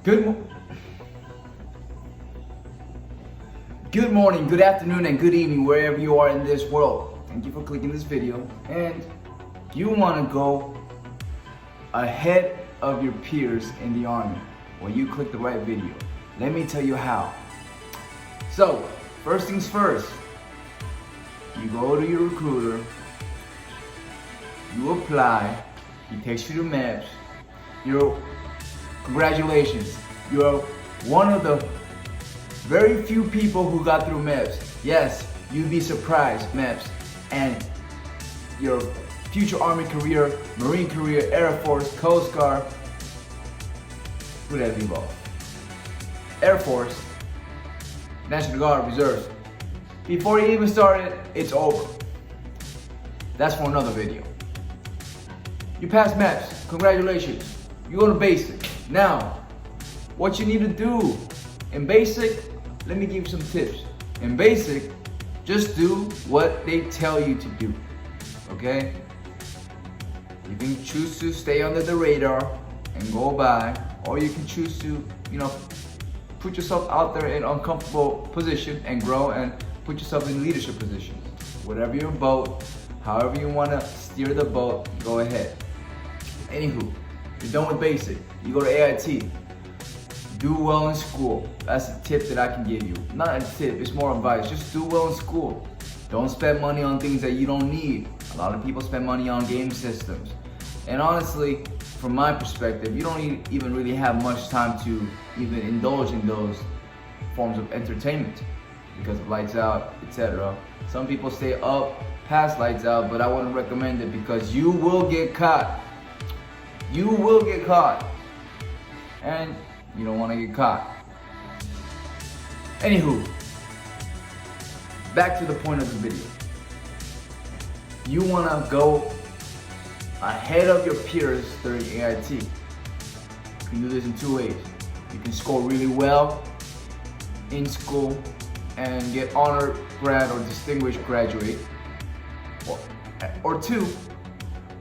Good morning, good afternoon, and good evening wherever you are in this world. Thank you for clicking this video. And you want to go ahead of your peers in the army. Well, you click the right video. Let me tell you how. So, first things first, you go to your recruiter, you apply, he takes you to maps. Congratulations, you're one of the very few people who got through MEPS. Yes, you'd be surprised, MEPS. And your future Army career, Marine career, Air Force, Coast Guard, who that involved? Air Force, National Guard, Reserves. Before you even started, it's over. That's for another video. You passed MEPS, congratulations. You go to basic. Now, what you need to do in basic, let me give you some tips. In basic, just do what they tell you to do, okay? You can choose to stay under the radar and go by, or you can choose to, put yourself out there in an uncomfortable position and grow and put yourself in leadership positions. Whatever your boat, however you want to steer the boat, go ahead. Anywho, you're done with basic, you go to AIT. Do well in school. That's a tip that I can give you. Not a tip, it's more advice. Just do well in school. Don't spend money on things that you don't need. A lot of people spend money on game systems. And honestly, from my perspective, you don't even really have much time to even indulge in those forms of entertainment because of lights out, etc. Some people stay up past lights out, but I wouldn't recommend it because you will get caught. You will get caught. And you don't want to get caught. Anywho, back to the point of the video. You want to go ahead of your peers during AIT. You can do this in two ways. You can score really well in school and get honored grad or distinguished graduate. Or two,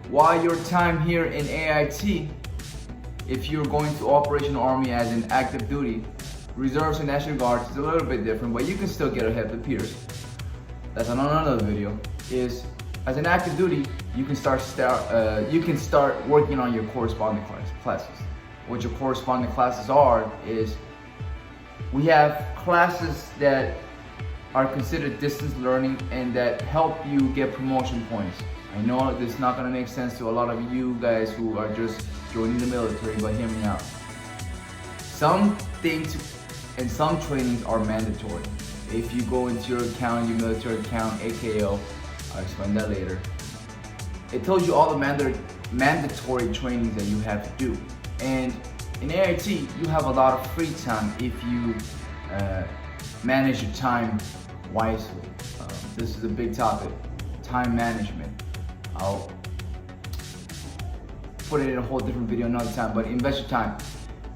while your time here in AIT, if you're going to Operational Army as an active duty, Reserves and National Guard is a little bit different, but you can still get ahead of the peers. That's on another video. Is as an active duty, you can start working on your corresponding classes. What your corresponding classes are is we have classes that are considered distance learning and that help you get promotion points. I know this is not going to make sense to a lot of you guys who are just joining the military, but hear me out. Some things and some trainings are mandatory. If you go into your account, your military account, AKO, I'll explain that later. It tells you all the mandatory trainings that you have to do. And in AIT, you have a lot of free time if you manage your time wisely. This is a big topic, time management. I'll put it in a whole different video another time, but invest your time.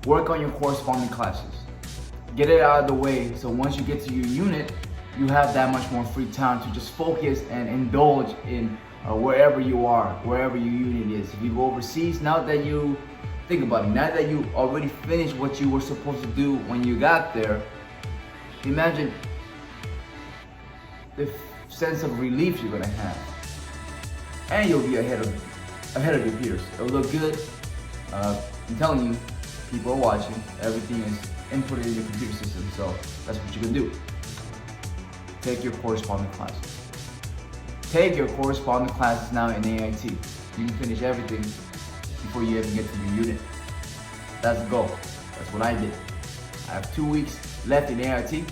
Work on your corresponding classes. Get it out of the way so once you get to your unit, you have that much more free time to just focus and indulge in wherever you are, wherever your unit is. If you go overseas, now that you think about it, now that you already finished what you were supposed to do when you got there, imagine the sense of relief you're gonna have. And you'll be ahead of your peers. It'll look good. I'm telling you, people are watching. Everything is inputted in your computer system, so that's what you can do. Take your corresponding classes. Take your corresponding classes now in AIT. You can finish everything before you even get to your unit. That's the goal. That's what I did. I have 2 weeks left in AIT.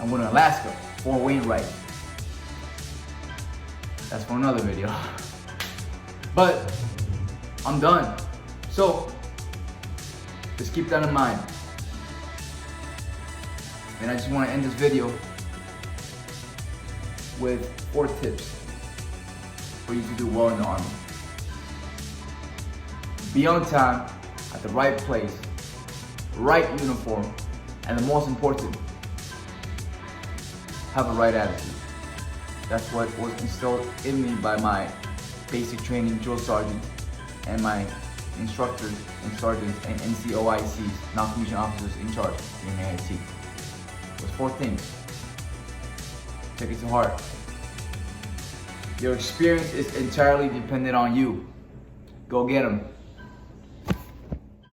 I'm going to Alaska, Fort Wainwright. That's for another video. But I'm done. So just keep that in mind. And I just want to end this video with 4 tips for you to do well in the Army. Be on time, at the right place, right uniform, and the most important, have a right attitude. That's what was instilled in me by my basic training drill sergeant and my instructors and sergeants and NCOICs, non-commissioned officers in charge in the AIC. Those 4 things. Take it to heart. Your experience is entirely dependent on you. Go get them.